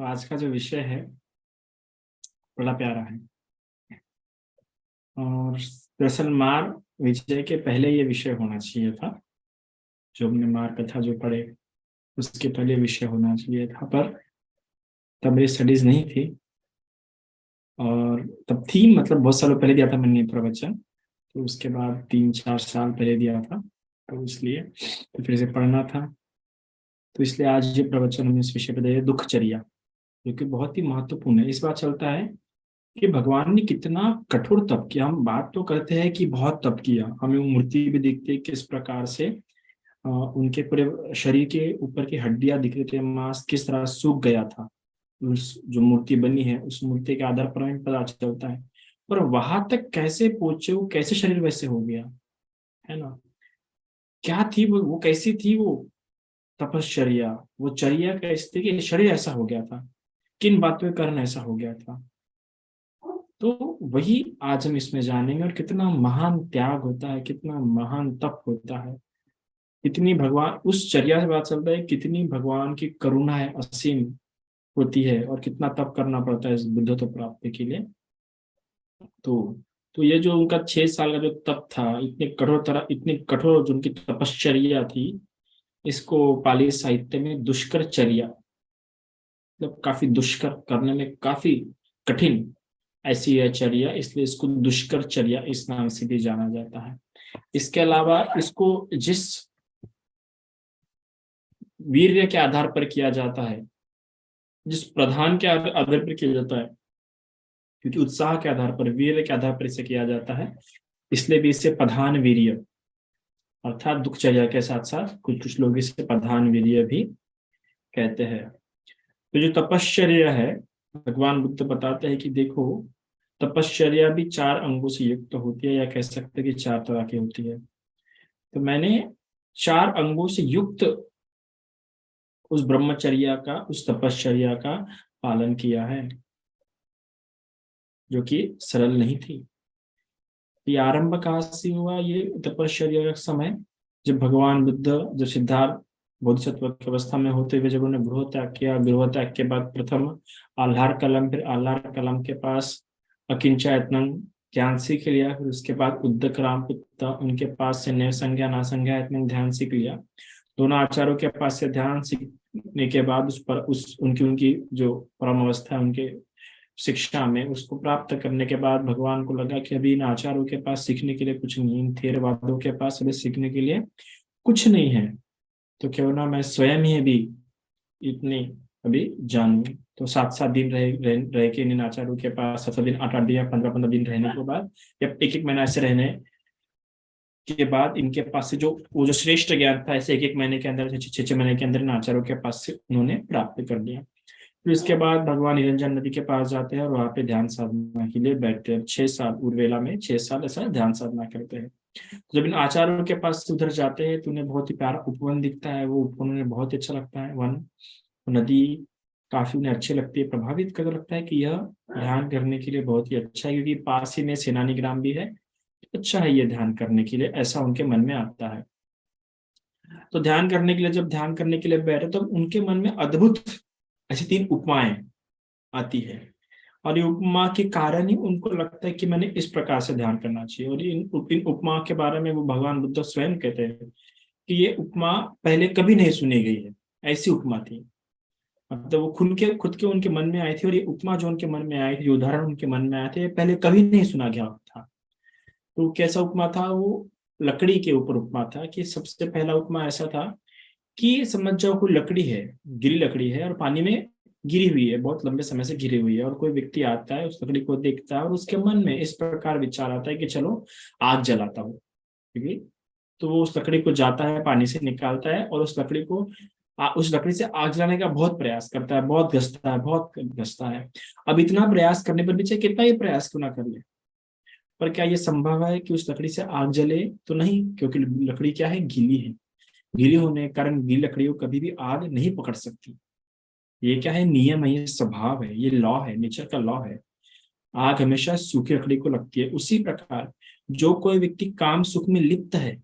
तो आज का जो विषय है बड़ा प्यारा है। और दरअसल मार विजय के पहले ये विषय होना चाहिए था। जो हमने मार कथा जो पढ़े उसके पहले विषय होना चाहिए था, पर तब मेरी स्टडीज नहीं थी। और तब थी मतलब बहुत सालों पहले दिया था मैंने प्रवचन, तो उसके बाद 3-4 साल पहले दिया था, तो इसलिए तो फिर से पढ़ना था। तो इसलिए आज ये प्रवचन हम इस विषय पर दे रहे दुखचर्या, जो कि बहुत ही महत्वपूर्ण है। इस बात चलता है कि भगवान ने कितना कठोर तप किया। हम बात तो करते हैं कि बहुत तप किया, हमें वो मूर्ति भी दिखती है किस प्रकार से उनके पूरे शरीर के ऊपर की हड्डियां दिख रही थी, मांस किस तरह सूख गया था। उस जो मूर्ति बनी है उस मूर्ति के आधार पर हमें पता चलता है। पर वहां तक कैसे पहुंचे, वो कैसे शरीर वैसे हो गया, है ना? क्या थी वो कैसी थी वो तपश्चर्या, वो चर्या कैसी थी कि शरीर ऐसा हो गया था, किन बातों के कारण ऐसा हो गया था। तो वही आज हम इसमें जानेंगे, और कितना महान त्याग होता है, कितना महान तप होता है, कितनी भगवान उस चर्या से बात चलता है, कितनी भगवान की करुणा है असीम होती है, और कितना तप करना पड़ता है इस बुद्धत्व प्राप्ति के लिए। तो ये जो उनका 6 साल का जो तप था, इतनी कठोर जो उनकी तपश्चर्या थी, इसको पाली साहित्य में दुष्कर चर्या, मतलब काफी दुष्कर करने में काफी कठिन ऐसी है चर्या, इसलिए इसको दुष्कर चर्या इस नाम से भी जाना जाता है। इसके अलावा इसको जिस वीर्य के आधार पर किया जाता है, जिस प्रधान के आधार पर किया जाता है, क्योंकि उत्साह के आधार पर, वीर्य के आधार पर इसे किया जाता है, इसलिए भी इसे प्रधान वीर्य अर्थात दुखचर्या के साथ साथ कुछ कुछ लोग इसे प्रधान वीर्य भी कहते हैं। तो जो तपश्चर्या है, भगवान बुद्ध बताते हैं कि देखो, तपश्चर्या भी 4 अंगों से युक्त होती है, या कह सकते हैं कि 4 तरह की होती है। तो मैंने 4 अंगों से युक्त उस ब्रह्मचर्या का, उस तपश्चर्या का पालन किया है, जो कि सरल नहीं थी। ये आरंभ कहाँ से हुआ, ये तपश्चर्या का समय, जब भगवान बुद्ध, जब सिद्धार्थ बोधिसत्व की अवस्था में होते हुए जब उन्होंने गृह त्याग किया, गृह त्याग के बाद प्रथम आल्हार कलम, फिर आल्हार कलम के पास अकिंचयत्नम ध्यान सीख लिया, फिर उसके बाद उद्दक रामपुत्र उनके पास से नय संज्ञा ना संज्ञा ध्यान सीख लिया। दोनों आचार्यों के पास से ध्यान सीखने के बाद उस पर उस उनकी उनकी जो परम अवस्था है उनके शिक्षा में, उसको प्राप्त करने के बाद भगवान को लगा कि अभी इन आचार्यों के पास सीखने के लिए कुछ नहीं, इन थेरवादों के पास अभी सीखने के लिए कुछ नहीं है, तो क्यों ना मैं स्वयं ही अभी इतनी अभी जानूं। तो 7-7 दिन रह के इन आचार्यों के पास, 7 दिन 8-8 दिन या 15-15 दिन रहने के बाद, या 1-1 महीना ऐसे रहने के बाद, इनके पास से जो वो जो श्रेष्ठ ज्ञान था, ऐसे 1-1 महीने के अंदर, 6-6 महीने के अंदर इन आचार्यों के पास से उन्होंने प्राप्त कर लिया। फिर इसके बाद भगवान निरंजन नदी के पास जाते हैं और वहां पे ध्यान साधना के लिए बैठते हैं। 6 साल उर्वेला में 6 साल ऐसा ध्यान साधना करते हैं। तो जब इन आचार्यों के पास उधर जाते हैं तो उन्हें बहुत ही प्यारा उपवन दिखता है, वो उपवन उन्हें बहुत ही अच्छा लगता है, वन नदी काफी उन्हें अच्छी लगती है, प्रभावित कर लगता है कि यह ध्यान करने के लिए बहुत ही अच्छा है, क्योंकि पास ही में सेनानी ग्राम भी है, अच्छा है ये ध्यान करने के लिए, ऐसा उनके मन में आता है। तो ध्यान करने के लिए, जब ध्यान करने के लिए बैठे तो उनके मन में अद्भुत ऐसी 3 उपमाएं आती है, और ये उपमा के कारण ही उनको लगता है कि मैंने इस प्रकार से ध्यान करना चाहिए। और इन उपमा के बारे में वो भगवान बुद्ध स्वयं कहते हैं कि ये उपमा पहले कभी नहीं सुनी गई है, ऐसी उपमा थी। मतलब वो खुद के उनके मन में आई थी, और ये उपमा जो उनके मन में आई थी, जो उदाहरण उनके मन में आए थे, पहले कभी नहीं सुना गया था। तो कैसा उपमा था वो? लकड़ी के ऊपर उपमा था, कि सबसे पहला उपमा ऐसा था कि समझ जाओ कोई लकड़ी है, गिरी लकड़ी है, और पानी में गिरी हुई है, बहुत लंबे समय से गिरी हुई है, और कोई व्यक्ति आता है, उस लकड़ी को देखता है, और उसके मन में इस प्रकार विचार आता है कि चलो आग जलाता हूँ, ठीक है? तो वो उस लकड़ी को जाता है, पानी से निकालता है, और उस लकड़ी से आग जलाने का बहुत प्रयास करता है, बहुत घसता है। अब इतना प्रयास करने पर भी चाहे कितना ही प्रयास क्यों ना कर ले, पर क्या ये संभव है कि उस लकड़ी से आग जले? तो नहीं, क्योंकि लकड़ी क्या है, गीली है। गीली होने के कारण गीली लकड़ियों कभी भी आग नहीं पकड़ सकती। ये क्या है, नियम है, ये स्वभाव है, ये लॉ है, नेचर का लॉ है। आग हमेशा सूखी लकड़ी को लगती है। उसी प्रकार जो कोई व्यक्ति काम सुख में लिप्त है,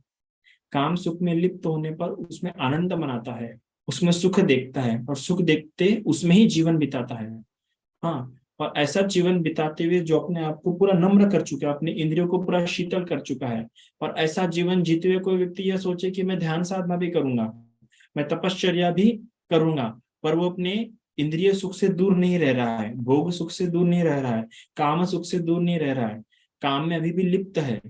काम सुख में लिप्त होने पर उसमें आनंद मनाता है, उसमें सुख देखता है और सुख देखते उसमें ही जीवन बिताता है। हाँ, और ऐसा जीवन बिताते हुए जो अपने आप को पूरा नम्र कर चुका है, अपने इंद्रियों को पूरा शीतल कर चुका है, और ऐसा जीवन जीते हुए कोई व्यक्ति यह सोचे कि मैं ध्यान साधना भी करूंगा, मैं तपश्चर्या भी करूंगा, पर वो अपने इंद्रिय सुख से दूर नहीं रह रहा है, भोग सुख से दूर नहीं रह रहा है, काम सुख से दूर नहीं रह रहा है, काम में अभी भी लिप्त है।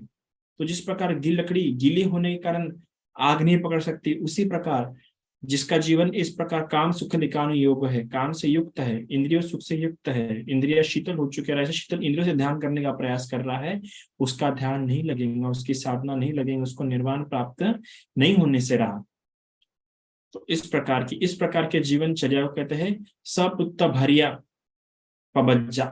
तो जिस प्रकार लकड़ी गीली होने के कारण आग नहीं पकड़ सकती, उसी प्रकार जिसका जीवन इस प्रकार काम सुख लिकानु योग है, काम से युक्त है, इंद्रियों सुख से युक्त है, इंद्रिय शीतल हो चुके हैं, ऐसे शीतल इंद्रियों से ध्यान करने का प्रयास कर रहा है, उसका ध्यान नहीं लगेगा, उसकी साधना नहीं लगेगी, उसको निर्वाण प्राप्त नहीं होने से रहा। तो इस प्रकार के जीवनचर्या को कहते हैं सपुत्त भरिया पबज्जा।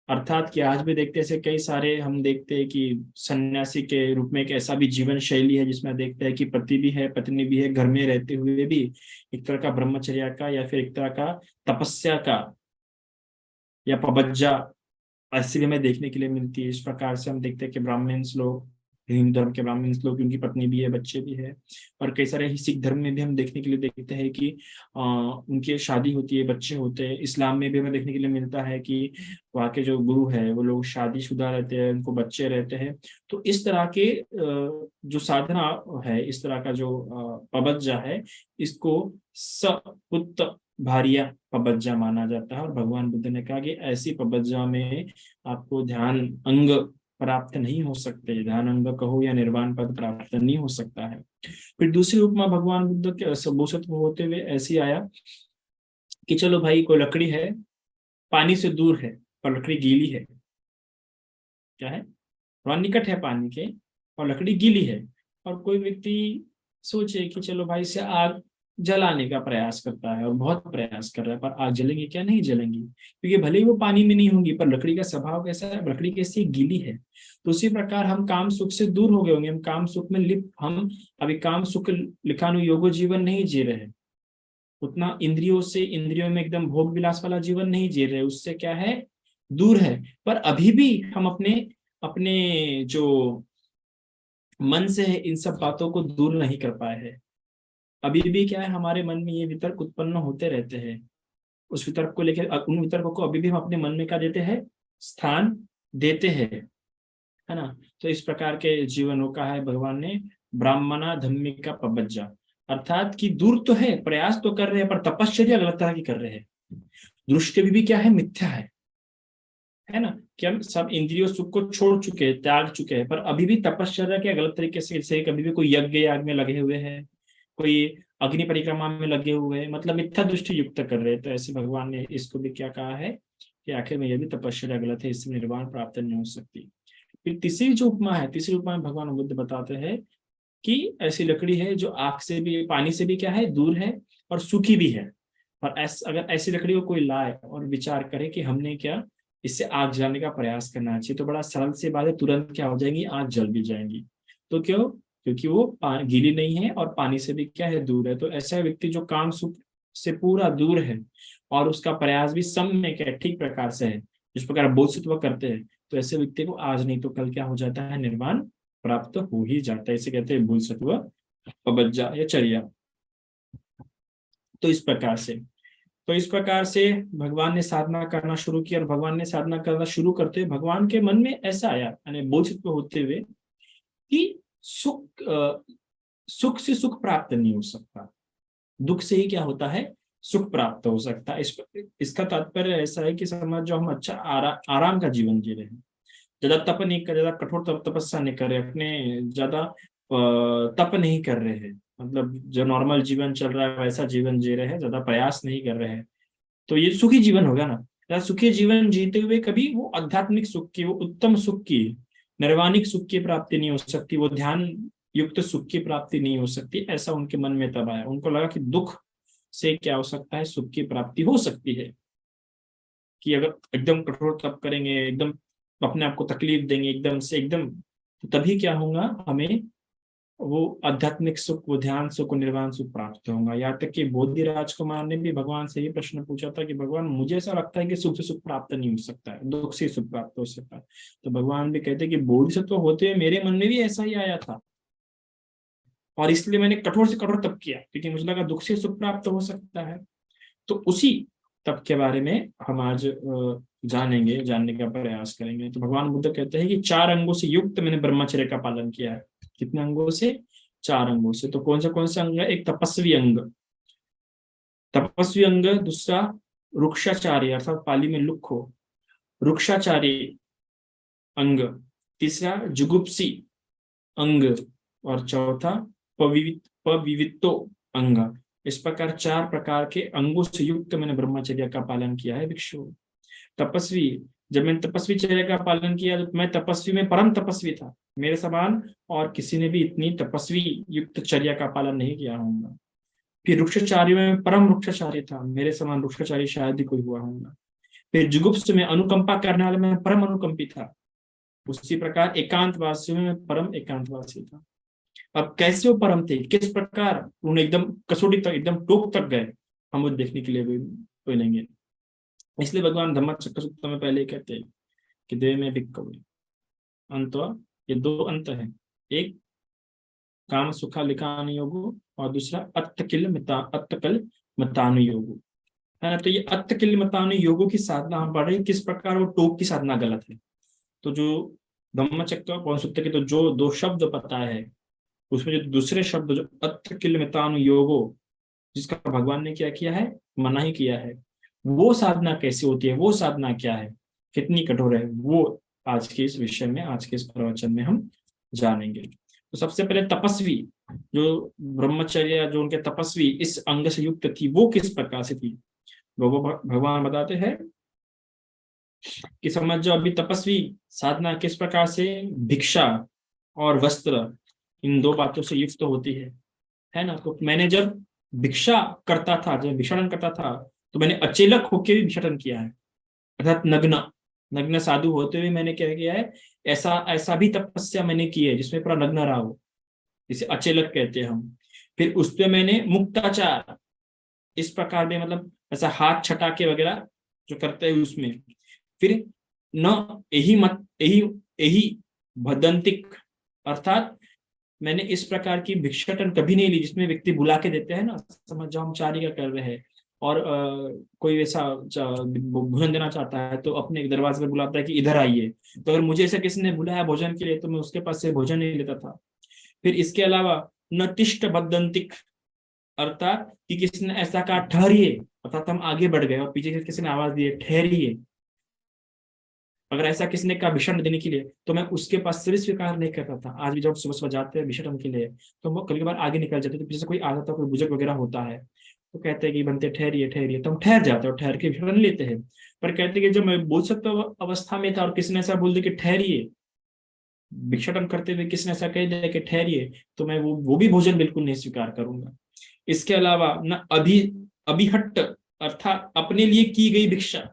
अर्थात कि आज भी देखते हैं, ऐसे कई सारे हम देखते हैं कि सन्यासी के रूप में एक ऐसा भी जीवन शैली है जिसमें देखते हैं कि पति भी है पत्नी भी है, घर में रहते हुए भी एक तरह का ब्रह्मचर्या का या फिर एक तरह का तपस्या का या पबज्जा ऐसी भी हमें देखने के लिए मिलती है। इस प्रकार से हम देखते हैं कि ब्राह्मण्स लोग, हिंदू धर्म के ब्राह्मण्स लोग, उनकी पत्नी भी है बच्चे भी है, और कई सारे सिख धर्म में भी हम देखने के लिए देखते हैं कि उनकी शादी होती है, बच्चे होते हैं। इस्लाम में भी हमें देखने के लिए मिलता है कि वहाँ के जो गुरु है वो लोग शादीशुदा रहते हैं, उनको बच्चे रहते हैं। तो इस तरह के जो साधना है, इस तरह का जो पबज्जा है, इसको सपुत्त भारिया पबज्जा माना जाता है। और भगवान बुद्ध ने कहा कि ऐसी पबज्जा में आपको ध्यान अंग प्राप्त नहीं हो सकते, ध्यान अंग कहो या निर्वाण पद प्राप्त नहीं हो सकता है। फिर दूसरी उपमा भगवान बुद्ध के बोधसत्व होते हुए ऐसी आया कि चलो भाई, कोई लकड़ी है, पानी से दूर है पर लकड़ी गीली है, क्या है, थोड़ा निकट है पानी के और लकड़ी गीली है, और कोई व्यक्ति सोचे कि चलो भाई इसे आग जलाने का प्रयास करता है और बहुत प्रयास कर रहा है, पर आग जलेंगी क्या, नहीं जलेंगी, क्योंकि भले ही वो पानी में नहीं होंगी, पर लकड़ी का स्वभाव कैसा है, लकड़ी कैसी गीली है। तो उसी प्रकार हम काम सुख से दूर हो गए होंगे, हम काम सुख में लिप्त, हम अभी काम सुख लिखानु योगो जीवन नहीं जी रहे, उतना इंद्रियों से, इंद्रियों में एकदम भोग विलास वाला जीवन नहीं जी रहे, उससे क्या है, दूर है। पर अभी भी हम अपने अपने जो मन से है इन सब बातों को दूर नहीं कर पाए हैं। अभी भी क्या है, हमारे मन में ये वितर्क उत्पन्न होते रहते हैं, उस वितर्क को लेकर, उन वितर्कों को अभी भी हम अपने मन में क्या देते हैं, स्थान देते हैं, है ना। तो इस प्रकार के जीवनों का है भगवान ने ब्राह्मणा धम्मिका पबज्जा, अर्थात कि दूर तो है, प्रयास तो कर रहे हैं, पर तपश्चर्या गलत तरह की कर रहे हैं, दृष्टि भी क्या है, मिथ्या है ना, कि हम सब इंद्रियों सुख को छोड़ चुके हैं, त्याग चुके हैं, पर अभी भी तपश्चर्या के गलत तरीके से कभी भी कोई यज्ञ याग में लगे हुए हैं, कोई अग्नि परिक्रमा में लगे हुए हैं, मतलब मिथ्या दृष्टि युक्त कर रहे हैं। तो ऐसे भगवान ने इसको भी क्या कहा है कि आखिर में यह भी तपश्चर्या गलत है, इससे निर्वाण प्राप्त नहीं हो सकती। फिर तीसरी जो उपमा है, तीसरी उपमा में भगवान बुद्ध बताते हैं कि ऐसी लकड़ी है जो आग से भी, पानी से भी क्या है, दूर है और सूखी भी है। और अगर ऐसी लकड़ी को कोई लाए और विचार करे कि हमने क्या इससे आग जलाने का प्रयास करना चाहिए, तो बड़ा सरल सी बात है, तुरंत क्या हो जाएंगी, आग जल भी जाएंगी। तो क्यों, क्योंकि वो गीली नहीं है और पानी से भी क्या है, दूर है। तो ऐसा व्यक्ति जो काम सुख से पूरा दूर है और उसका प्रयास भी सम्य क्या ठीक प्रकार से है, जिस प्रकार बोधसत्व करते हैं, तो ऐसे व्यक्ति को आज नहीं तो कल क्या हो जाता है, निर्वाण प्राप्त हो ही जाता है। इसे कहते हैं बोधसत्व पबज्जा या चर्या। तो इस प्रकार से भगवान ने साधना करना शुरू किया, और भगवान ने साधना करना शुरू करते हुए भगवान के मन में ऐसा आया, यानी बोधसत्व होते हुए, कि सुख से सुख प्राप्त नहीं हो सकता, दुख से ही क्या होता है, सुख प्राप्त हो सकता है। इसका तात्पर्य ऐसा है कि समझ जो हम अच्छा आराम का जीवन जी रहे हैं, ज्यादा तप नहीं कर, ज्यादा कठोर तपस्या नहीं कर रहे, अपने ज्यादा तप नहीं कर रहे हैं, मतलब जो नॉर्मल जीवन चल रहा है वैसा जीवन जी रहे हैं, ज्यादा प्रयास नहीं कर रहे हैं, तो ये सुखी जीवन होगा ना। ज्यादा सुखी जीवन जीते हुए कभी वो आध्यात्मिक सुख की, वो उत्तम सुख की, निर्वाणिक सुख की प्राप्ति नहीं हो सकती, वो ध्यान युक्त सुख की प्राप्ति नहीं हो सकती। ऐसा उनके मन में तब आया, उनको लगा कि दुख से क्या हो सकता है, सुख की प्राप्ति हो सकती है, कि अगर एकदम कठोर तप करेंगे, एकदम अपने आप को तकलीफ देंगे एकदम से एकदम, तो तभी क्या होगा, हमें वो आध्यात्मिक सुख, वो ध्यान सुख, निर्वाण सुख प्राप्त होगा। यहाँ तक कि बोधि राजकुमार ने भी भगवान से ही प्रश्न पूछा था कि भगवान, मुझे ऐसा लगता है कि सुख से सुख प्राप्त नहीं हो सकता है, दुख से सुख प्राप्त हो सकता है। तो भगवान भी कहते हैं कि बोधिसत्व होते हुए मेरे मन में भी ऐसा ही आया था, और इसलिए मैंने कठोर से कठोर तप किया, क्योंकि मुझे लगा दुख से सुख प्राप्त हो सकता है। तो उसी तप के बारे में हम आज जानेंगे, जानने का प्रयास करेंगे। तो भगवान बुद्ध कहते हैं कि 4 अंगों से युक्त मैंने ब्रह्मचर्य का पालन किया है। कितने अंगों से? 4 अंगों से। तो कौन से अंग है? एक तपस्वी अंग, तपस्वी अंग। दूसरा रुक्षाचारी, अर्थात पाली में लुक्खो, रुक्षाचारी अंग। तीसरा जुगुप्सी अंग। और चौथा पविवित्तो अंग। इस प्रकार 4 प्रकार के अंगों से युक्त मैंने ब्रह्मचर्य का पालन किया है भिक्षु। तपस्वी, जब मैंने तपस्वी चर्या का पालन किया तो मैं तपस्वी में परम तपस्वी था, मेरे समान और किसी ने भी इतनी तपस्वी युक्त चर्या का पालन नहीं किया होगा। फिर वृक्षचारी में परम वृक्षचारी था, मेरे समान वृक्षचारी शायद ही कोई हुआ होगा। फिर जुगुप्स में अनुकंपा करने वाले में परम अनुकंपी था। उसी प्रकार एकांतवासियों में परम एकांतवासी था। अब कैसे वो परम थे, किस प्रकार उन्होंने एकदम कसौटी तक, एकदम टोक तक गए, हम वो देखने के लिए भी बोलेंगे। इसलिए भगवान धम्मचक्र सूत्र में पहले कहते हैं कि देव में भिक्खवे अंत, ये 2 अंत है, एक काम सुखालिकानुयोगो और दूसरा अत्तकिल मतानुयोगो, है ना। तो ये अत्तकिल मतानुयोगो की साधना हम पढ़ रहे हैं, किस प्रकार वो टोक की साधना गलत है। तो जो धम्मचक्र पवन सूत्र के तो जो 2 शब्द पता है, उसमें जो दूसरे शब्द जो अत्तकिलमतानुयोगो, जिसका भगवान ने क्या किया है, मना ही किया है, वो साधना कैसे होती है, वो साधना क्या है, कितनी कठोर है, वो आज के इस विषय में, आज के इस प्रवचन में हम जानेंगे। तो सबसे पहले तपस्वी, जो ब्रह्मचर्य, जो उनके तपस्वी इस अंग से युक्त थी, वो किस प्रकार से थी, भगवान बताते हैं कि समझ जो अभी तपस्वी साधना किस प्रकार से भिक्षा और वस्त्र इन 2 बातों से युक्त होती है ना। तो मैंने जब भिक्षा करता था, जब भिक्षाटन करता था, तो मैंने अचेलक होकर भी भिक्षाटन किया है, अर्थात नग्न नग्न साधु होते हुए मैंने क्या किया है, ऐसा ऐसा भी तपस्या मैंने की है जिसमें पूरा नग्न रहा हो, जिसे अचेलक कहते हैं हम। फिर उस पर मैंने मुक्ताचार, इस प्रकार में मतलब ऐसा हाथ छटाके वगैरह जो करते हैं उसमें। फिर न यही मत यही यही भदंतिक, अर्थात मैंने इस प्रकार की भिक्षाटन कभी नहीं ली जिसमें व्यक्ति बुला के देते हैं ना, समझ जाओ हम चारिका कर रहे हैं और कोई ऐसा भोजन देना चाहता है तो अपने दरवाजे पर बुलाता है कि इधर आइए। तो अगर मुझे ऐसा किसी ने बुलाया भोजन के लिए तो मैं उसके पास से भोजन नहीं लेता था। फिर इसके अलावा नटिष्ट बदंतिक, अर्थात कि किसी ने ऐसा कहा ठहरिए, अर्थात हम आगे बढ़ गए और पीछे से किसी ने आवाज दी ठहरिए, अगर ऐसा किसी ने कहा भिक्षण देने के लिए तो मैं उसके पास से भी स्वीकार नहीं करता था। आज भी जब सुबह सुबह जाते हैं भिक्षण के लिए तो वो कभी कभार आगे निकल जाते, तो पीछे से कोई आता था, कोई बुजुर्ग वगैरह होता है तो कहते हैं कि बनते ठहरिए ठहरिए, तो हम ठहर जाते हैं और ठहर के भिक्षण लेते हैं। पर कहते हैं कि जब मैं बोल सकता अवस्था में था और किसी ने ऐसा बोल दिया कि ठहरिए, भिक्षाटन करते हुए किसी ने ऐसा कह दिया कि ठहरिए, तो मैं वो भी भोजन बिल्कुल नहीं स्वीकार करूंगा। इसके अलावा न अभिहट्ट, अर्थात अपने लिए की गई भिक्षा,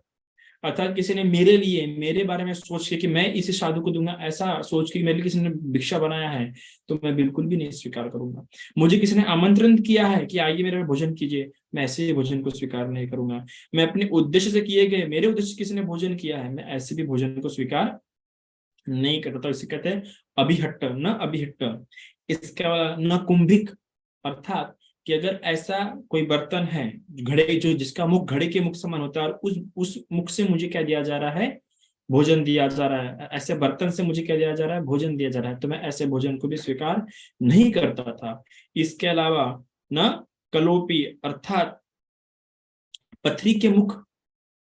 अर्थात किसी ने मेरे लिए, मेरे बारे में सोच के कि मैं इसे साधु को दूंगा, ऐसा सोच के मेरे लिए किसी ने भिक्षा बनाया है तो मैं बिल्कुल भी नहीं स्वीकार करूंगा। मुझे किसी ने आमंत्रण किया है कि आइए मेरे भोजन कीजिए, मैं ऐसे भोजन को स्वीकार नहीं करूंगा। मैं अपने उद्देश्य से किए गए, मेरे उद्देश्य किसी ने भोजन किया है, मैं ऐसे भी भोजन को स्वीकार नहीं करता। तो इसे कहते हैं अभिहट्ट, न अभिहट्ट। इसके अलावा न कुंभिक, अर्थात कि अगर ऐसा कोई बर्तन है घड़े, जो जिसका मुख घड़े के मुख समान होता है और उस मुख से मुझे क्या दिया जा रहा है, भोजन दिया जा रहा है, ऐसे बर्तन से मुझे क्या दिया जा रहा है, भोजन दिया जा रहा है, तो मैं ऐसे भोजन को भी स्वीकार नहीं करता था। इसके अलावा न कलोपी, अर्थात पथरी के मुख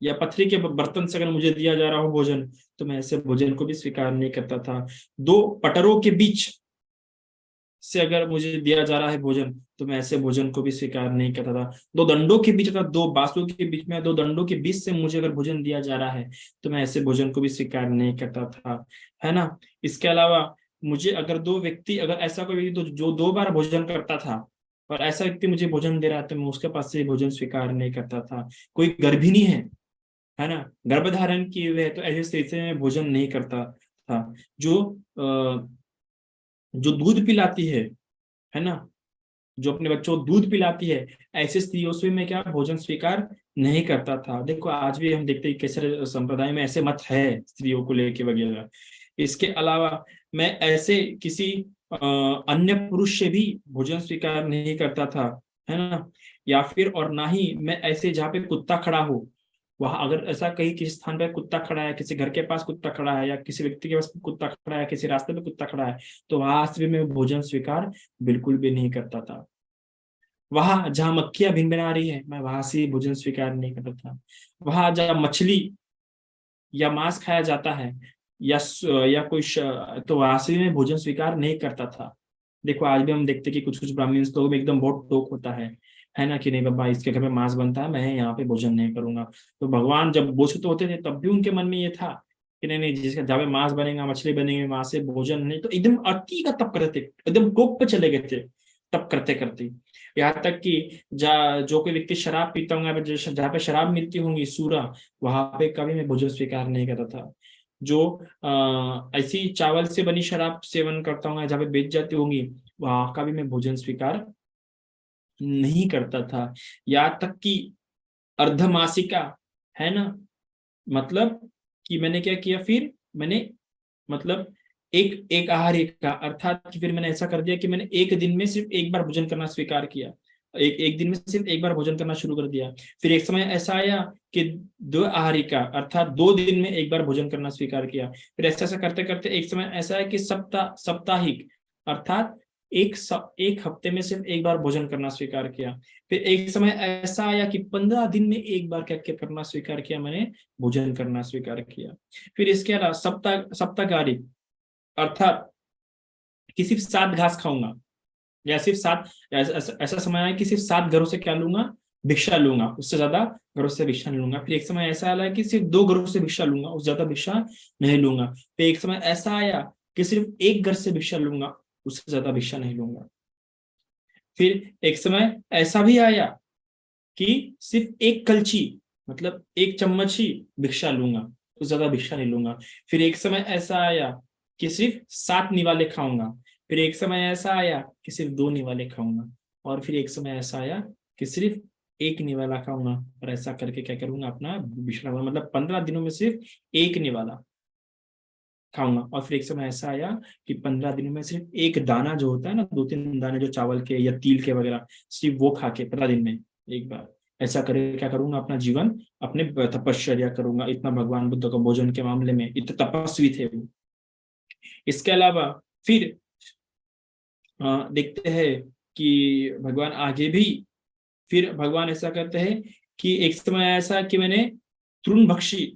या पथरी के बर्तन से अगर मुझे दिया जा रहा हो भोजन तो मैं ऐसे भोजन को भी स्वीकार नहीं करता था। 2 पटरों के बीच से अगर मुझे दिया जा रहा है भोजन तो मैं ऐसे भोजन को भी स्वीकार नहीं करता था। 2 दंडों के बीच, अर्थात 2 बांसों के बीच में, 2 दंडों के बीच से मुझे अगर भोजन दिया जा रहा है तो मैं ऐसे भोजन को भी स्वीकार नहीं करता था, है ना। इसके अलावा मुझे अगर 2 व्यक्ति, अगर ऐसा कोई व्यक्ति तो जो 2 बार भोजन करता था और ऐसा व्यक्ति मुझे भोजन दे रहा है तो मैं उसके पास से भोजन स्वीकार नहीं करता था। कोई गर्भिणी है ना, गर्भ धारण किए हुए है तो ऐसे स्थिति में भोजन नहीं करता था। जो दूध पिलाती है ना, जो अपने बच्चों को दूध पिलाती है, ऐसे स्त्रियों से मैं क्या भोजन स्वीकार नहीं करता था। देखो आज भी हम देखते हैं कैसे संप्रदाय में ऐसे मत है स्त्रियों को लेके वगैरह। इसके अलावा मैं ऐसे किसी अन्य पुरुष से भी भोजन स्वीकार नहीं करता था, है ना। या फिर और ना ही मैं ऐसे जहाँ पे कुत्ता खड़ा हो, वहां अगर ऐसा कहीं किसी स्थान पे कुत्ता खड़ा है, किसी घर के पास कुत्ता खड़ा है, या किसी व्यक्ति के पास कुत्ता खड़ा है, किसी रास्ते पे कुत्ता खड़ा है, तो वहां से भी मैं भोजन स्वीकार बिल्कुल भी नहीं करता था। वहां जहाँ मक्खियां भिनभिना रही है, मैं वहां से भोजन स्वीकार नहीं करता था। वहां जहाँ मछली या मांस खाया जाता है, या कोई तो वहां से भी मैं भोजन स्वीकार नहीं करता था। देखो आज भी हम देखते हैं कि कुछ कुछ ब्राह्मण लोगों में एकदम बहुत टोक होता है ना, कि नहीं बाबा इसके घर में मांस बनता है, मैं यहाँ पे भोजन नहीं करूंगा। तो भगवान जब बोझ तो होते थे तब भी उनके मन में ये था कि नहीं नहीं, जिसका जहाँ पे मांस बनेगा, मछली बनेगी, वहां से भोजन नहीं। तो एकदम अति का तप करते थे, एकदम टोक पे चले गए थे तप करते करते। यहाँ तक कि जो कोई व्यक्ति शराब पीता होगा, जहाँ पे शराब मिलती होंगी सूरा, वहां पे कभी मैं भोजन स्वीकार नहीं करता था। जो ऐसी चावल से बनी शराब सेवन करता हूँ जहाँ पे बेच जाती होंगी, वहां का भी मैं भोजन स्वीकार नहीं करता था। यहाँ तक कि अर्धमासिका, है ना, मतलब कि मैंने क्या किया फिर, मैंने मतलब एक एक आहार का अर्थात कि फिर मैंने ऐसा कर दिया कि मैंने एक दिन में सिर्फ एक बार भोजन करना स्वीकार किया। एक एक दिन में सिर्फ एक बार भोजन करना शुरू कर दिया। फिर एक समय ऐसा आया कि दो आहारी का अर्थात 2 दिन में एक बार भोजन करना स्वीकार किया। फिर ऐसा ऐसा करते करते एक समय ऐसा है कि साप्ताहिक अर्थात एक हफ्ते में सिर्फ एक बार भोजन करना स्वीकार किया। फिर एक समय ऐसा आया कि 15 दिन में एक बार क्या क्या करना स्वीकार किया, मैंने भोजन करना स्वीकार किया। फिर इसके अलावा सप्ताहारी अर्थात कि सिर्फ 7 घास खाऊंगा, या सिर्फ सात, ऐसा समय है कि सिर्फ 7 घरों से क्या लूंगा, भिक्षा लूंगा, उससे ज्यादा घरों से भिक्षा नहीं लूंगा। फिर एक समय ऐसा आया कि सिर्फ 2 घरों से भिक्षा लूंगा, उससे ज्यादा भिक्षा नहीं लूंगा। फिर एक समय ऐसा आया कि सिर्फ एक घर से भिक्षा लूंगा, उससे ज्यादा भिक्षा नहीं लूंगा। फिर एक समय ऐसा भी आया कि सिर्फ एक कलछी मतलब एक चम्मच ही भिक्षा लूंगा, उससे ज्यादा भिक्षा नहीं लूंगा। फिर एक समय ऐसा आया कि सिर्फ 7 निवाले खाऊंगा। फिर एक समय ऐसा आया कि सिर्फ 2 निवाले खाऊंगा। और फिर एक समय ऐसा आया कि सिर्फ एक निवाला खाऊंगा। और ऐसा करके क्या करूंगा, अपना विश्राम, मतलब 15 दिनों में सिर्फ एक निवाला खाऊंगा। और फिर एक समय ऐसा आया कि 15 दिनों में सिर्फ एक दाना जो होता है ना, 2-3 दाने जो चावल के या तिल के वगैरह, सिर्फ वो खा के 15 दिन में एक बार। ऐसा करके क्या करूंगा, अपना जीवन अपने तपश्चर्या करूंगा। इतना भगवान बुद्ध का भोजन के मामले में इतने तपस्वी थे वो। इसके अलावा फिर देखते हैं कि भगवान आगे भी, फिर भगवान ऐसा कहते हैं कि एक समय ऐसा कि मैंने तृण भक्षी,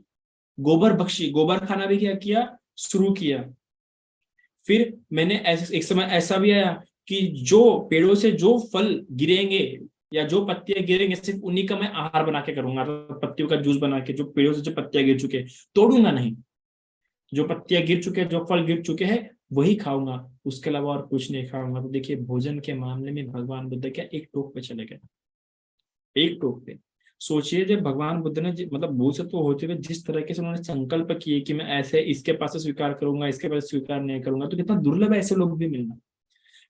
गोबर भक्षी, गोबर खाना भी क्या किया, शुरू किया। फिर मैंने एक समय ऐसा भी आया कि जो पेड़ों से जो फल गिरेंगे या जो पत्तियां गिरेंगे, सिर्फ उन्हीं का मैं आहार बना के करूंगा। तो पत्तियों का जूस बना के, जो पेड़ों से जो पत्तियां गिर चुके तोड़ूंगा नहीं, जो पत्तियां गिर चुके हैं, जो फल गिर चुके हैं वही खाऊंगा, उसके अलावा और कुछ नहीं खाऊंगा। तो देखिए भोजन के मामले में भगवान बुद्ध क्या एक टोक पे चले गए, एक टोक पे। सोचिए जब भगवान बुद्ध ने मतलब बोधिसत्व होते हुए जिस तरीके से उन्होंने संकल्प किए कि मैं ऐसे इसके पास से स्वीकार करूंगा, इसके पास स्वीकार नहीं करूंगा, तो कितना दुर्लभ है ऐसे लोग भी मिलना।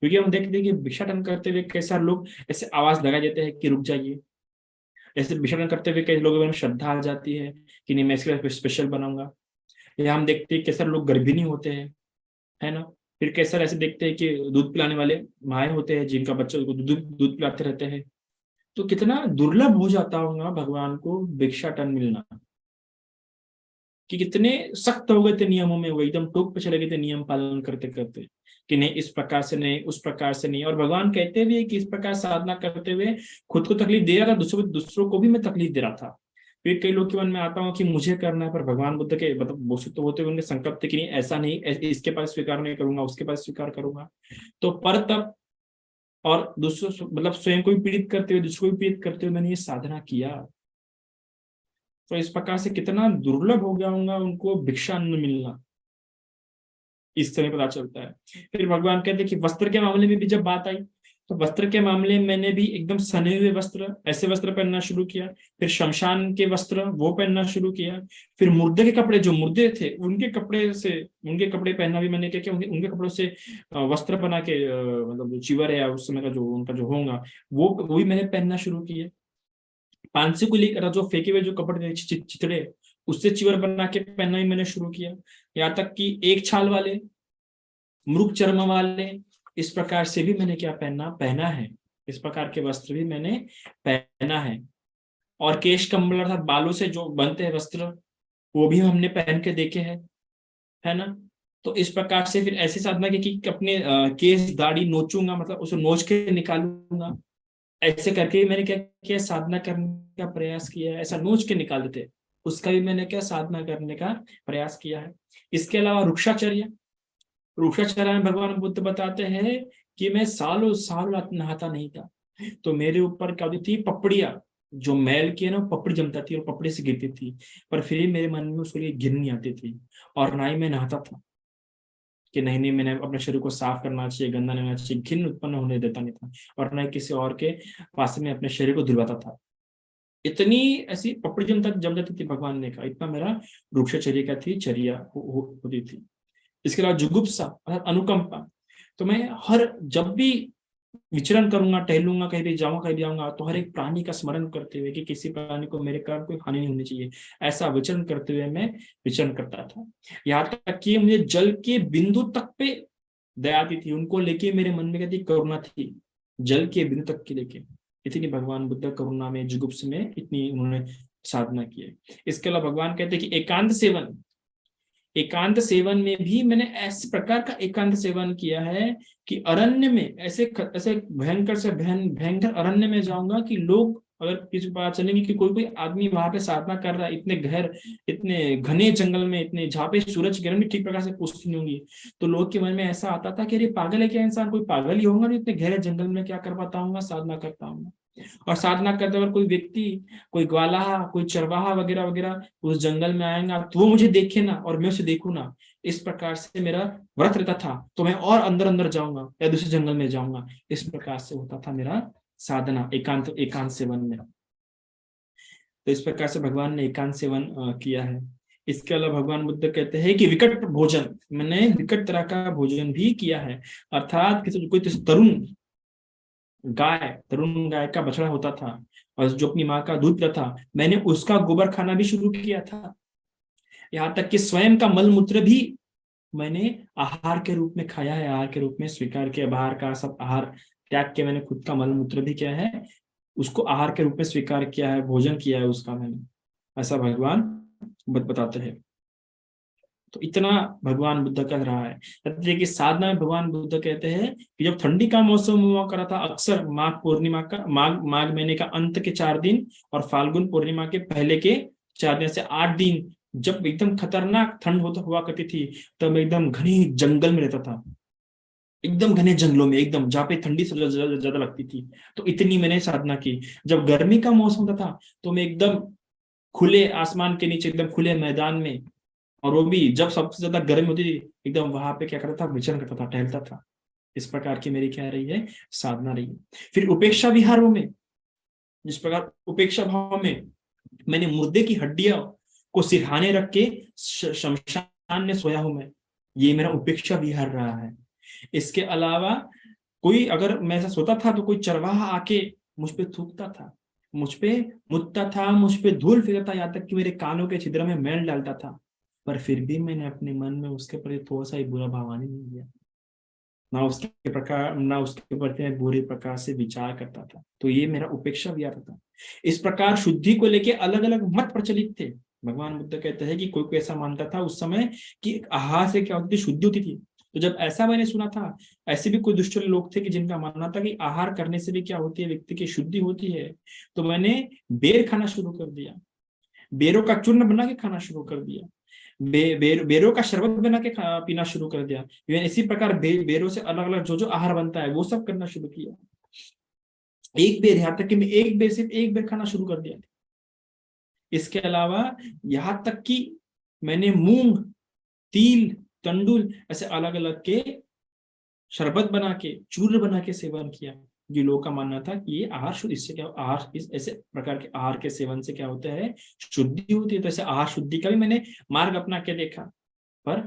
क्योंकि हम देखते हैं कि भिक्षाटन करते हुए कैसे लोग ऐसे आवाज लगा देते हैं कि रुक जाइए। ऐसे भिक्षाटन करते हुए कई लोगों में श्रद्धा आ जाती है कि नहीं मैं इसके लिए स्पेशल बनाऊंगा। या हम देखते हैं कैसे लोग गर्भिणी होते हैं, है ना। फिर कैसे ऐसे देखते हैं कि दूध पिलाने वाले माए होते हैं जिनका बच्चों को दूध दूध पिलाते रहते हैं। तो कितना दुर्लभ हो जाता होगा भगवान को भिक्षाटन मिलना, कि कितने सख्त हो गए थे नियमों में, वो एकदम टोक पे चले गए थे नियम पालन करते करते, कि नहीं इस प्रकार से नहीं, उस प्रकार से नहीं। और भगवान कहते भी है कि इस प्रकार साधना करते हुए खुद को तकलीफ दे रहा था, दूसरों को भी मैं तकलीफ दे रहा था। फिर कई लोग के मन में आता हूँ कि मुझे करना है, पर भगवान बुद्ध के मतलब बोधिसत्व होते हुए उनके संकल्प थे कि नहीं ऐसा नहीं, इसके पास स्वीकार नहीं करूंगा, उसके पास स्वीकार करूंगा। तो पर तब और दूसरों मतलब स्वयं को भी पीड़ित करते हुए, दूसरों को भी पीड़ित करते हुए मैंने ये साधना किया। तो इस प्रकार से कितना दुर्लभ हो गया होगा उनको भिक्षा अन्न मिलना, इस समय पता चलता है। फिर भगवान कहते हैं कि वस्त्र के मामले में भी जब बात आई, तो वस्त्र के मामले में मैंने भी एकदम सने हुए वस्त्र, ऐसे वस्त्र पहनना शुरू किया। फिर शमशान के वस्त्र वो पहनना शुरू किया। फिर मुर्दे के कपड़े, जो मुर्दे थे उनके कपड़े से, उनके कपड़े पहनना भी मैंने क्या किया, उनके कपड़ों से वस्त्र बना के, मतलब जो चिवर है उस समय का जो उनका जो होगा, वो भी मैंने पहनना शुरू किया। 500 को लेकर जो फेंके हुए जो कपड़े थे चितड़े, उससे चिवर बना के पहनना भी मैंने शुरू किया। यहाँ तक कि एक छाल वाले, मृग चर्म वाले, इस प्रकार से भी मैंने क्या पहना है। इस प्रकार के वस्त्र भी मैंने पहना है। और केश कंबल अर्थात बालों से जो बनते हैं वस्त्र, वो भी हमने पहन के देखे हैं, है ना। तो इस प्रकार से फिर ऐसी साधना की कि अपने केस दाढ़ी नोचूंगा, मतलब उसे नोच के निकालूंगा। ऐसे करके मैंने क्या किया, साधना करने का प्रयास किया है। ऐसा नोच के निकाल देते, उसका भी मैंने क्या साधना करने का प्रयास किया है। इसके अलावा वृक्षाचर्य, वृक्षाचर्य में भगवान बुद्ध बताते हैं कि मैं सालों साल नहाता नहीं था, तो मेरे ऊपर क्या होती थी, पपड़िया, जो मैल की है ना, वो पपड़ी जमता थी और पपड़ी से गिरती थी। पर फिर भी मेरे मन में उसके लिए गिरनी आती थी, और ना ही मैं नहाता था कि नहीं नहीं मैंने अपने शरीर को साफ करना चाहिए, गंदा नहीं होना चाहिए, घिन उत्पन्न होने देता नहीं था। और ना ही किसी और के पास में अपने शरीर को धुलवाता था। इतनी ऐसी पपड़ी जम जाती थी, भगवान ने कहा इतना मेरा वृक्षचर्य का थी चर्या होती थी। इसके अलावा जुगुप्सा अर्थात अनुकंपा, तो मैं हर जब भी विचरण करूंगा, टहलूंगा, कहीं भी जाऊंगा, कहीं भी आऊंगा, तो हर एक प्राणी का स्मरण करते हुए कि किसी प्राणी को मेरे कारण कोई हानि नहीं होनी चाहिए, ऐसा विचरण करते हुए मैं विचरण करता था। यहाँ तक कि मुझे जल के बिंदु तक पे दया आती थी, उनको लेके मेरे मन में कहती करुणा थी, जल के बिंदु तक के लेके। इतनी भगवान बुद्ध करुणा में, जुगुप्स में इतनी उन्होंने साधना की है। इसके अलावा भगवान कहते हैं कि एकांत सेवन, एकांत सेवन में भी मैंने ऐसे प्रकार का एकांत सेवन किया है कि अरण्य में ऐसे ऐसे भयंकर से भयंकर अरण्य में जाऊंगा कि लोग अगर किसी को पता चलेंगे कि कोई कोई आदमी वहां पे साधना कर रहा है, इतने गहर, इतने घने जंगल में, इतने जहाँ पे सूरज किरण भी ठीक प्रकार से पूछती नहीं होंगी, तो लोग के मन में ऐसा आता था कि अरे पागल है क्या इंसान, कोई पागल ही होगा, इतने गहरे जंगल में क्या कर पाता हूँ, साधना करता हूँ। और साधना करते वक्त कोई व्यक्ति, कोई ग्वाला, कोई चरवाहा वगैरह वगैरह उस जंगल में आएगा, तो वो मुझे देखे ना और मैं उसे देखूं ना, इस प्रकार से मेरा व्रत रहता था। तो मैं और अंदर अंदर जाऊंगा या दूसरे जंगल में जाऊंगा, इस प्रकार से होता था मेरा साधना एकांत एकांत सेवन में। तो इस प्रकार से भगवान ने एकांत सेवन किया है। इसके अलावा भगवान बुद्ध कहते हैं कि विकट भोजन, मैंने विकट तरह का भोजन भी किया है। अर्थात किसी कोई तरुण तरुण गाय का बछड़ा होता था और जो अपनी माँ का दूध पीता था, मैंने उसका गोबर खाना भी शुरू किया था। यहाँ तक कि स्वयं का मल मूत्र भी मैंने आहार के रूप में खाया है, आहार के रूप में स्वीकार किया। बाहर का सब आहार त्याग के मैंने खुद का मल मूत्र भी किया है, उसको आहार के रूप में स्वीकार किया है, भोजन किया है उसका मैंने, ऐसा भगवान बताते हैं। तो इतना भगवान बुद्ध कर रहा है। देखिए कि साधना में भगवान बुद्ध कहते हैं कि जब ठंडी का मौसम हुआ करा था, अक्सर माघ पूर्णिमा का, माघ महीने का अंत के 4 दिन और फाल्गुन पूर्णिमा के पहले के 4 दिन से 8 दिन, जब एकदम खतरनाक ठंड होता हुआ करती थी, तब एकदम घने जंगल में रहता था, एकदम घने जंगलों में, एकदम जहाँ पे ठंडी सबसे ज्यादा लगती थी। तो इतनी मैंने साधना की। जब गर्मी का मौसम होता था तो मैं एकदम खुले आसमान के नीचे, एकदम खुले मैदान में, और वो भी जब सबसे ज्यादा गर्मी होती थी, एकदम वहां पे क्या करता था, विचरण करता था, टहलता था। इस प्रकार की मेरी क्या रही है, साधना रही है। फिर उपेक्षा विहारों में, जिस प्रकार उपेक्षा भाव में मैंने मुर्दे की हड्डियां को सिरहाने रख के शमशान में सोया हूं मैं, ये मेरा उपेक्षा विहार रहा है। इसके अलावा कोई अगर मैं ऐसा सोता था तो कोई चरवाहा आके मुझ पे थूकता था, मुझ पे मुतता था, मुझ पे धूल फेंकता था, यहाँ तक कि मेरे कानों के छिद्र में मैल डालता था, पर फिर भी मैंने अपने मन में उसके प्रति थोड़ा सा ही बुरा भाव आने नहीं दिया, ना उसके प्रति मैं बुरे प्रकार से विचार करता था। तो ये मेरा उपेक्षा विहार था। इस प्रकार शुद्धि को लेके अलग अलग मत प्रचलित थे। भगवान बुद्ध कहते हैं कि कोई कोई ऐसा मानता था उस समय कि आहार से क्या होती थी, शुद्धि होती थी। तो जब ऐसा मैंने सुना था, ऐसे भी कोई दुष्ट लोग थे कि जिनका मानना था कि आहार करने से भी क्या होती है, व्यक्ति की शुद्धि होती है। तो मैंने बेर खाना शुरू कर दिया, बेरों का चूर्ण बना के खाना शुरू कर दिया, बेरों का शरबत बना के पीना शुरू कर दिया। इसी प्रकार बेरों से अलग अलग जो जो आहार बनता है वो सब करना शुरू किया। एक बेर, यहाँ तक कि मैं एक बेर, सिर्फ एक बेर खाना शुरू कर दिया। इसके अलावा यहाँ तक कि मैंने मूंग, तिल, तंडुल ऐसे अलग अलग के शरबत बना के, चूर्ण बना के सेवन किया। ये लोगों का मानना था कि ये आहार शुद्ध, इससे क्या आहार, इस ऐसे प्रकार के आहार के सेवन से क्या होता है, शुद्धि होती है। तो ऐसे आहार शुद्धि का भी मैंने मार्ग अपना के देखा, पर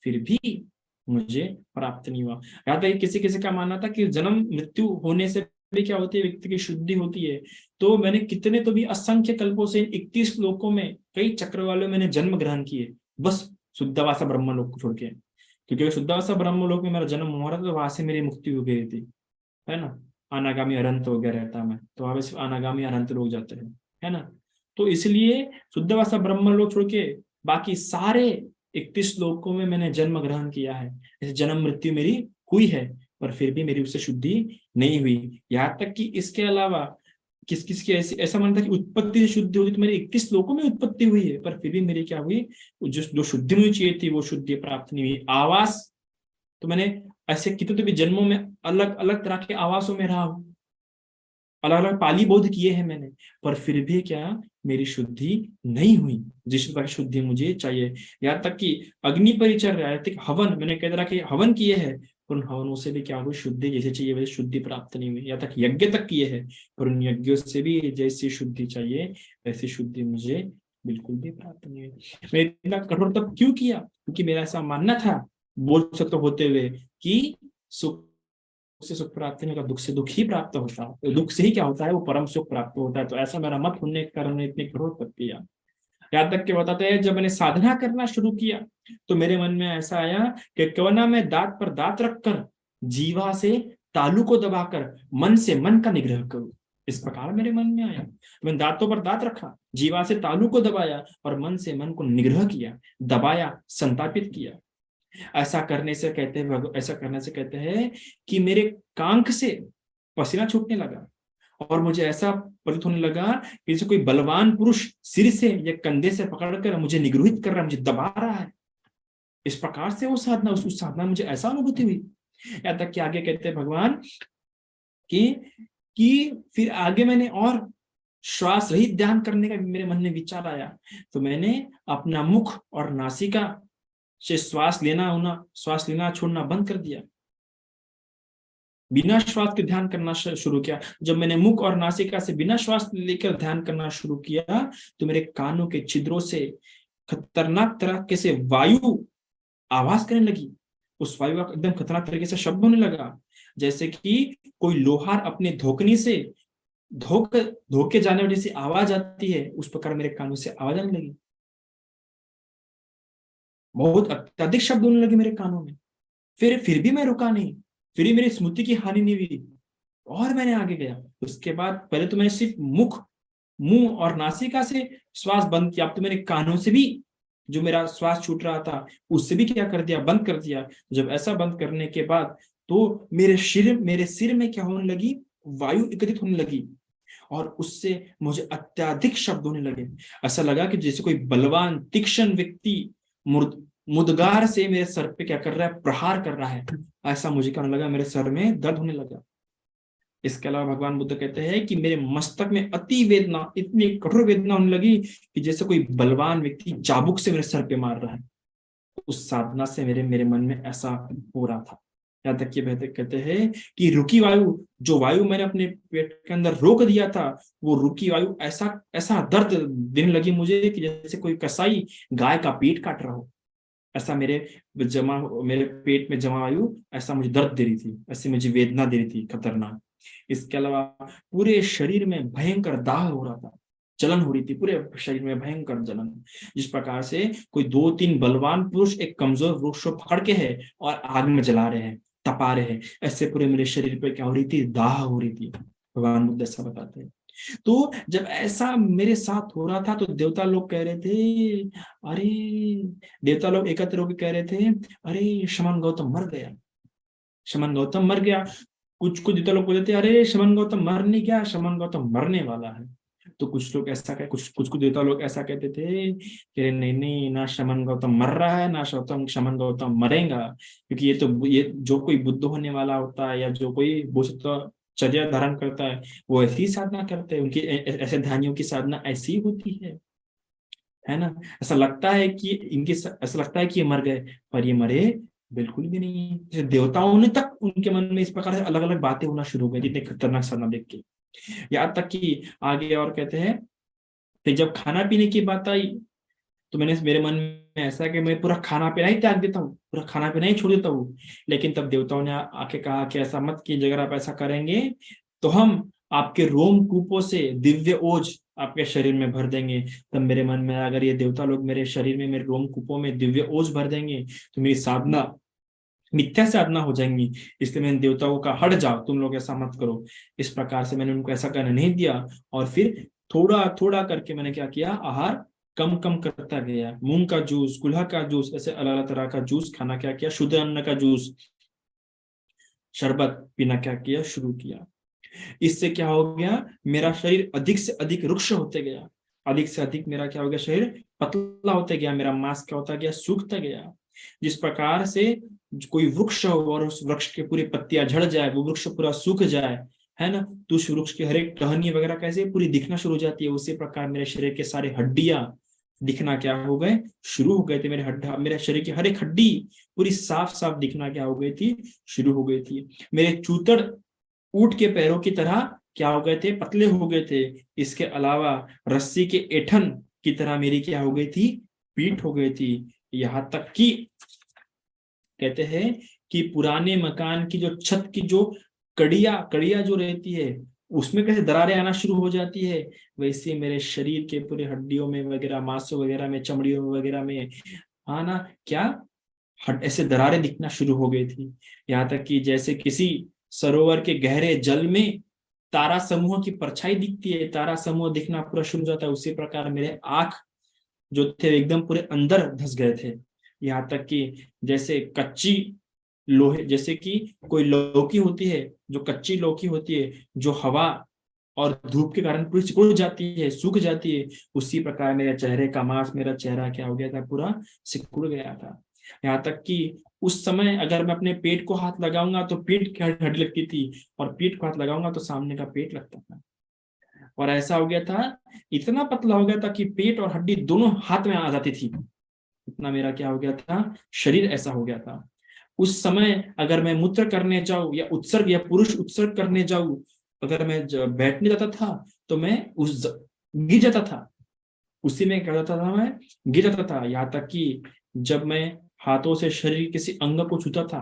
फिर भी मुझे प्राप्त नहीं हुआ। यहाँ तक किसी किसी का मानना था कि जन्म मृत्यु होने से भी क्या होती है, व्यक्ति की शुद्धि होती है। तो मैंने कितने तो भी असंख्य कल्पों से 21 लोकों में कई चक्रवालों में मैंने जन्म ग्रहण किए, बस शुद्धवासा ब्रह्म लोक को छोड़ के। क्योंकि शुद्धवासा ब्रह्म लोक में मेरा जन्म हुआ था, तो वहां से मेरी मुक्ति हो गई थी, है ना। अनागामी अनंत हो गया रहता मैं, तो वहां पे सिर्फ अनागामी अनंत लोग जाते हैं, है ना। तो इसलिए शुद्धवासा ब्रह्म लोक छोड़ के बाकी सारे 31 लोकों में मैंने जन्म ग्रहण किया है। जैसे जन्म मृत्यु मेरी हुई है, पर फिर भी मेरी उससे शुद्धि नहीं हुई। यहाँ तक कि इसके अलावा किस किस की ऐसी ऐसा मानता कि उत्पत्ति से शुद्धि होगी, तो मेरी 21 लोकों में उत्पत्ति हुई है, पर फिर भी मेरी क्या हुई, जो शुद्धि मुझे चाहिए थी वो शुद्धि प्राप्त नहीं हुई। आवास, तो मैंने ऐसे कितने तो भी जन्मों में अलग अलग तरह के आवासों में रहा हूं, अलग अलग पाली बोध किए हैं मैंने, पर फिर भी क्या, मेरी शुद्धि नहीं हुई जिस प्रकार की शुद्धि मुझे चाहिए। यहाँ तक कि अग्नि परिचर्या, हवन, मैंने कई तरह के हवन किए हैं, पर उन हवनों से भी क्या हुई, शुद्धि जैसे चाहिए वैसे शुद्धि प्राप्त नहीं हुई। यहाँ तक यज्ञ तक किए हैं, पर उन यज्ञों से भी जैसी शुद्धि चाहिए वैसी शुद्धि मुझे बिल्कुल भी प्राप्त नहीं हुई। मैं इतना कठोर तब क्यों किया, क्योंकि मेरा ऐसा मानना था, बोल सकते होते हुए, कि सुख से सुख प्राप्त नहीं होगा, दुख से दुख ही प्राप्त होता है, तो दुख से ही क्या होता है, वो परम सुख प्राप्त होता है। तो ऐसा मेरा मत होने के कारण इतनी कठोर तप किया। याद तक के बताते हैं, जब मैंने साधना करना शुरू किया तो मेरे मन में ऐसा आया कि क्यों ना मैं दांत पर दांत रखकर जीवा से तालू को दबाकर मन से मन का निग्रह करूं। इस प्रकार मेरे मन में आया, मैंने दांतों पर दांत रखा, जीवा से तालू को दबाया और मन से मन को निग्रह किया, दबाया, संतापित किया। ऐसा करने से कहते हैं कि मेरे कांख से पसीना छूटने लगा, और मुझे ऐसा प्रतीत होने लगा कि जैसे कोई बलवान पुरुष सिर से या कंधे से पकड़कर मुझे निगृहित कर रहा है, मुझे दबा रहा है। इस प्रकार से वो साधना, उस साधना में मुझे ऐसा अनुभूति हुई। यहाँ तक कि आगे कहते हैं भगवान कि फिर आगे मैंने और श्वास रहित ध्यान करने का मेरे मन में विचार आया, तो मैंने अपना मुख और नासिका से श्वास लेना छोड़ना बंद कर दिया, बिना श्वास के ध्यान करना शुरू किया। जब मैंने मुख और नासिका से बिना श्वास लेकर ध्यान करना शुरू किया, तो मेरे कानों के छिद्रों से खतरनाक तरीके से वायु आवाज करने लगी। उस वायु का एकदम खतरनाक तरीके से शब्द होने लगा, जैसे कि कोई लोहार अपने धोकनी से धोके जाने वाली जैसी आवाज आती है, उस प्रकार मेरे कानों से आवाज आने लगी। बहुत अत्यधिक शब्द होने लगे मेरे कानों में। फिर भी मैं रुका नहीं, फिर भी मेरी स्मृति की हानि नहीं हुई, और मैंने आगे गया। उसके बाद पहले तो मैंने सिर्फ मुंह और नासिका से श्वास बंद किया, अब तो मैंने कानों से भी जो मेरा श्वास छूट रहा था उससे भी क्या कर दिया, बंद कर दिया। जब ऐसा बंद करने के बाद तो मेरे सिर में क्या होने लगी, वायु एकत्रित होने लगी, और उससे मुझे अत्यधिक शब्द होने लगे। ऐसा लगा कि जैसे कोई बलवान तीक्ष्ण व्यक्ति मुदगार से मेरे सर पे क्या कर रहा है, प्रहार कर रहा है। ऐसा मुझे कहने लगा, मेरे सर में दर्द होने लगा। इसके अलावा भगवान बुद्ध कहते हैं कि मेरे मस्तक में अति वेदना, इतनी कठोर वेदना होने लगी कि जैसे कोई बलवान व्यक्ति चाबुक से मेरे सर पे मार रहा है। उस साधना से मेरे मन में ऐसा हो रहा था। यहाँ तक कि बेहतर कहते हैं कि रुकी वायु, जो वायु मैंने अपने पेट के अंदर रोक दिया था, वो रुकी वायु ऐसा ऐसा दर्द देने लगी मुझे कि जैसे कोई कसाई गाय का पेट काट रहा हो। ऐसा मेरे पेट में जमा वायु ऐसा मुझे दर्द दे रही थी, ऐसे मुझे वेदना दे रही थी खतरनाक। इसके अलावा पूरे शरीर में भयंकर दाह हो रहा था, जलन हो रही थी, पूरे शरीर में भयंकर जलन। जिस प्रकार से कोई 2-3 बलवान पुरुष एक कमजोर वृक्ष को पकड़ के है और आग में जला रहे हैं, तपा रहे हैं, ऐसे पूरे मेरे शरीर पे क्या हो रही थी, दाह हो रही थी। भगवान बुद्ध ऐसा बताते हैं। तो जब ऐसा मेरे साथ हो रहा था तो देवता लोग कह रहे थे, अरे देवता लोग एकत्र होकर कह रहे थे, अरे शमन गौतम मर गया, शमन गौतम मर गया। कुछ कुछ देवता लोग बोलते थे, अरे शमन गौतम मर नहीं गया, शमन गौतम मरने वाला है। तो कुछ लोग ऐसा कह कुछ कुछ कुछ देवता लोग ऐसा कहते थे कि नहीं नहीं, ना शमन गौतम मर रहा है, ना शमन गौतम मरेगा, क्योंकि ये जो कोई बुद्ध होने वाला होता है या जो कोई चर्या धारण करता है, वो ऐसी साधना करते हैं, उनकी ऐसे ध्यानियों की साधना ऐसी होती है ना। ऐसा लगता है कि ऐसा लगता है कि ये मर गए, पर ये मरे बिल्कुल भी नहीं। जैसे देवताओं ने तक उनके मन में इस प्रकार से अलग अलग बातें होना शुरू हो गई, इतने खतरनाक साधना देख के। यहाँ तक कि आगे और कहते हैं कि जब खाना पीने की बात आई तो मेरे मन में ऐसा कि मैं पूरा खाना पीना ही त्याग देता हूँ, पूरा खाना पीना ही छोड़ देता हूँ। लेकिन तब देवताओं ने आके कहा कि ऐसा मत कीजिए, अगर आप ऐसा करेंगे तो हम आपके रोमकूपों से दिव्य ओज आपके शरीर में भर देंगे। तब मेरे मन में, अगर ये देवता लोग मेरे शरीर में, मेरे रोमकूपों में दिव्य ओज भर देंगे तो मेरी साधना मिथ्या साधना हो जाएंगी। इसलिए मैंने देवताओं का, हट जाओ तुम लोग, ऐसा मत करो। इस प्रकार से मैंने उनको ऐसा करने नहीं दिया। और फिर थोड़ा थोड़ा करके मैंने क्या किया, आहार कम कम करता गया। मूंग का जूस, कुल्हा का जूस, ऐसे अलग अलग तरह का जूस खाना क्या किया, शुद्ध अन्न का जूस, शरबत पीना क्या किया, शुरू किया। इससे क्या हो गया, मेरा शरीर अधिक से अधिक रुक्ष होते गया। अधिक से अधिक मेरा क्या हो गया, शरीर पतला होते गया, मेरा मांस क्या होता गया, सूखता गया। जिस प्रकार से कोई वृक्ष हो और उस वृक्ष के पूरी पत्तियां झड़ जाए, वो वृक्ष पूरा सूख जाए, है ना, तो उस वृक्ष की हर एक टहनी वगैरह कैसे पूरी दिखना शुरू हो जाती है, उसी प्रकार मेरे शरीर के सारे हड्डियां दिखना क्या हो गए, शुरू हो गए थे। मेरे शरीर की हर एक हड्डी पूरी साफ साफ दिखना क्या हो गई थी, शुरू हो गई थी। मेरे चूतड़ ऊंट के पैरों की तरह क्या हो गए थे, पतले हो गए थे। इसके अलावा रस्सी के ऐठन की तरह मेरी क्या हो गई थी, पीठ हो गई थी। यहां तक कि कहते हैं कि पुराने मकान की जो छत की जो कड़िया कड़िया जो रहती है, उसमें कैसे दरारें आना शुरू हो जाती है, वैसे मेरे शरीर के पूरे हड्डियों में वगैरह, मांसों वगैरह में, चमड़ियों वगैरह में, हाँ ना, क्या ऐसे दरारें दिखना शुरू हो गई थी। यहाँ तक कि जैसे किसी सरोवर के गहरे जल में तारा समूह की परछाई दिखती है, तारा समूह दिखना पूरा शुरू हो जाता है, उसी प्रकार मेरे आंख जो थे एकदम पूरे अंदर धस गए थे। यहाँ तक कि जैसे कच्ची लोहे, जैसे कि कोई लौकी होती है, जो कच्ची लौकी होती है, जो हवा और धूप के कारण पूरी सिकुड़ जाती है, सूख जाती है, उसी प्रकार मेरे चेहरे का मांस, मेरा चेहरा क्या हो गया था, पूरा सिकुड़ गया था। यहाँ तक कि उस समय अगर मैं अपने पेट को हाथ लगाऊंगा तो पीठ की हड्डी लगती थी, और पीठ को हाथ लगाऊंगा तो सामने का पेट लगता था। और ऐसा हो गया था, इतना पतला हो गया था कि पेट और हड्डी दोनों हाथ में आ जाती थी। इतना मेरा क्या हो गया था, शरीर ऐसा हो गया था। उस समय अगर मैं मूत्र करने जाऊं या उत्सर्ग या पुरुष उत्सर्ग करने जाऊं, अगर मैं बैठने जाता था तो मैं उस गिर जाता था, उसी में क्या जाता था, मैं गिर जाता था। यहाँ तक कि जब मैं हाथों से शरीर किसी अंग को छूता था,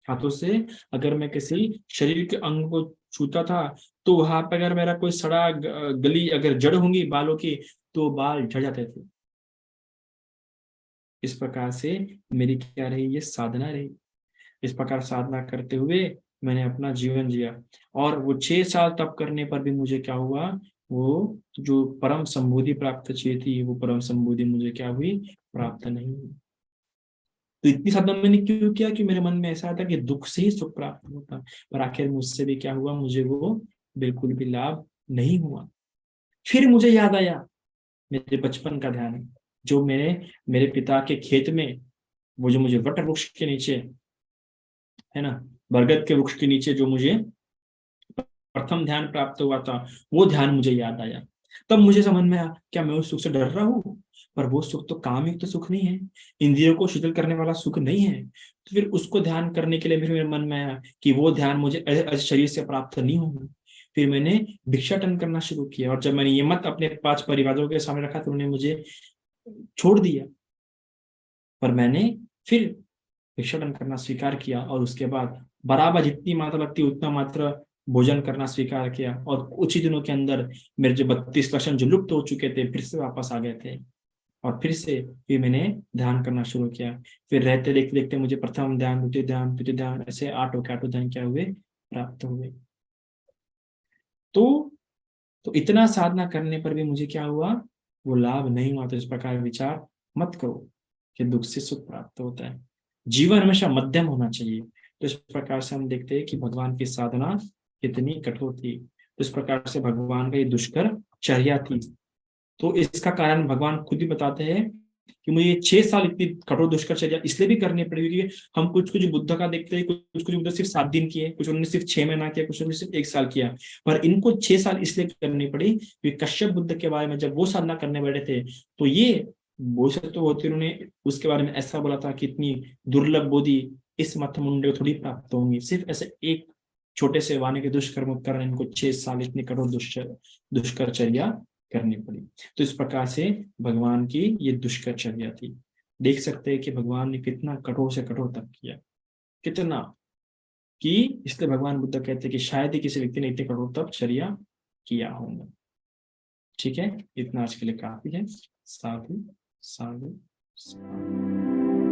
हाथों से अगर मैं किसी शरीर के अंग को छूता था, तो वहां पर अगर मेरा कोई सड़ा गली अगर जड़ होंगी बालों की, तो बाल झड़ जाते थे। इस प्रकार से मेरी क्या रही, ये साधना रही। इस प्रकार साधना करते हुए मैंने अपना जीवन जिया। और वो 6 साल तप करने पर भी मुझे क्या हुआ, वो जो परम संबोधि प्राप्त चाहिए थी, वो परम संबोधि मुझे क्या हुई, प्राप्त नहीं हुई। तो इतनी साधना मैंने क्यों किया, कि मेरे मन में ऐसा था कि दुख से ही सुख प्राप्त होता, पर आखिर मुझसे भी क्या हुआ, मुझे वो बिल्कुल भी लाभ नहीं हुआ। फिर मुझे याद आया मेरे बचपन का ध्यान, जो मेरे मेरे पिता के खेत में, वो जो मुझे वट वृक्ष के नीचे, है ना, बरगद के वृक्ष के नीचे जो मुझे प्रथम ध्यान प्राप्त हुआ था, वो ध्यान मुझे याद आया। तब मुझे समझ में आया, क्या मैं उस सुख से डर रहा हूँ, पर वो सुख तो काम युक्त सुख नहीं है, इंद्रियों को शीतल करने वाला सुख नहीं है। तो फिर उसको ध्यान करने के लिए फिर मेरे मन में आया कि वो ध्यान मुझे शरीर से प्राप्त नहीं होगा। फिर मैंने भिक्षाटन करना शुरू किया, और जब मैंने ये मत अपने 5 परिवारों के सामने रखा तो उन्होंने मुझे छोड़ दिया। पर मैंने फिर भिक्षाटन करना स्वीकार किया, और उसके बाद बराबर जितनी मात्रा लगती उतना मात्रा भोजन करना स्वीकार किया, और कुछ ही दिनों के अंदर मेरे जो 32 लक्षण जो लुप्त हो चुके थे फिर से वापस आ गए थे। और फिर से फिर मैंने ध्यान करना शुरू किया। फिर रहते देखते देखते मुझे प्रथम ध्यान, द्वितीय ध्यान, ऐसे 8 ध्यान क्या हुए, प्राप्त हुए। तो इतना साधना करने पर भी मुझे क्या हुआ, वो लाभ नहीं हुआ। तो इस प्रकार विचार मत करो कि दुख से सुख प्राप्त होता है। जीवन हमेशा मध्यम होना चाहिए। तो इस प्रकार से हम देखते हैं कि भगवान की साधना कितनी कठोर थी। तो इस प्रकार से भगवान का ये दुष्कर चर्या थी। तो इसका कारण भगवान खुद ही बताते हैं कि मुझे ये 6 साल इतनी कठोर दुष्कर्मचर्या इसलिए भी करनी पड़ी, क्योंकि हम कुछ कुछ बुद्ध का देखते हैं, कुछ कुछ बुद्ध सिर्फ 7 दिन किए, कुछ उन्होंने सिर्फ 6 महीना किया, कुछ उन्होंने सिर्फ 1 साल किया। पर इनको 6 साल इसलिए करनी पड़ी क्योंकि कश्यप बुद्ध के बारे में जब वो साधना करने बैठे थे, तो ये बोधिसत्व होते उन्होंने उसके बारे में ऐसा बोला था कि इतनी दुर्लभ बोधि इस मथमुंडे को थोड़ी प्राप्त होंगी। सिर्फ ऐसे एक छोटे से वाणी के दुष्कर्म कारण इनको 6 साल इतनी कठोर दुष्कर्मचर्या करनी पड़ी। तो इस प्रकार से भगवान की ये दुष्कर्मचर्या थी। देख सकते हैं कि भगवान ने कितना कठोर से कठोर तप किया, कितना। कि इसलिए भगवान बुद्ध कहते हैं कि शायद ही किसी व्यक्ति ने इतने कठोर तपश्चर्या किया होगा। ठीक है, इतना आज के लिए काफी है। साधु साधु साधु।